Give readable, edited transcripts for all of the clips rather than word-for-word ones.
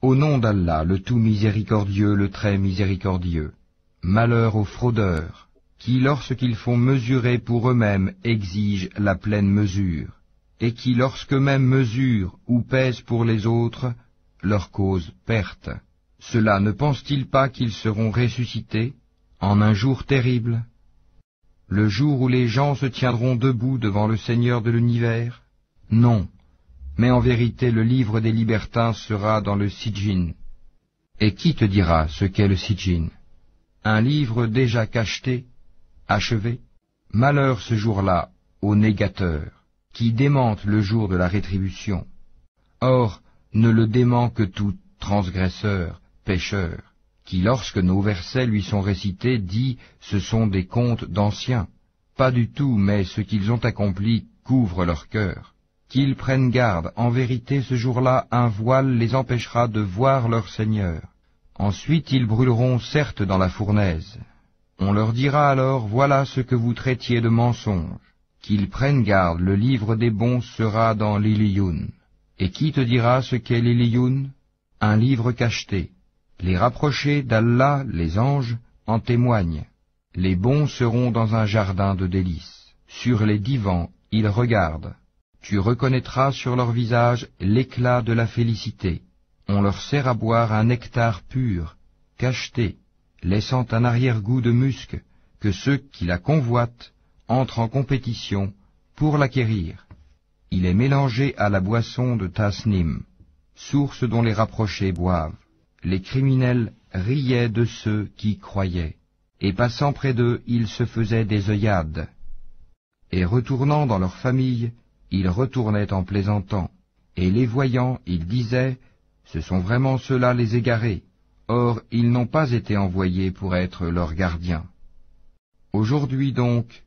Au nom d'Allah, le tout miséricordieux, le très miséricordieux. Malheur aux fraudeurs, qui lorsqu'ils font mesurer pour eux-mêmes exigent la pleine mesure, et qui lorsqu'eux-mêmes mesurent ou pèsent pour les autres, leur causent perte. Cela ne pense-t-il pas qu'ils seront ressuscités en un jour terrible, le jour où les gens se tiendront debout devant le Seigneur de l'univers? Non, mais en vérité le livre des libertins sera dans le Sijjin. Et qui te dira ce qu'est le Sijjin? Un livre déjà cacheté, achevé? Malheur ce jour-là aux négateurs, qui démentent le jour de la rétribution. Or, ne le dément que tout transgresseur, pécheur, qui lorsque nos versets lui sont récités dit « ce sont des contes d'anciens ». Pas du tout, mais ce qu'ils ont accompli couvre leur cœur. Qu'ils prennent garde, en vérité ce jour-là un voile les empêchera de voir leur Seigneur. Ensuite ils brûleront certes dans la fournaise. On leur dira alors, voilà ce que vous traitiez de mensonge. Qu'ils prennent garde, le livre des bons sera dans l'Iliyun. Et qui te dira ce qu'est l'Iliyun? Un livre cacheté. Les rapprochés d'Allah, les anges, en témoignent. Les bons seront dans un jardin de délices. Sur les divans, ils regardent. Tu reconnaîtras sur leur visage l'éclat de la félicité. On leur sert à boire un nectar pur, cacheté, laissant un arrière-goût de musc, que ceux qui la convoitent entrent en compétition pour l'acquérir. Il est mélangé à la boisson de Tasnim, source dont les rapprochés boivent. Les criminels riaient de ceux qui croyaient, et passant près d'eux, ils se faisaient des œillades. Et retournant dans leur famille, ils retournaient en plaisantant, et les voyant, ils disaient, ce sont vraiment ceux-là les égarés, or ils n'ont pas été envoyés pour être leurs gardiens. Aujourd'hui donc,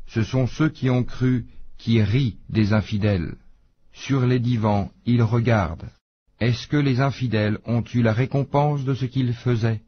ce sont ceux qui ont cru qui rient des infidèles. Sur les divans, ils regardent. Est-ce que les infidèles ont eu la récompense de ce qu'ils faisaient?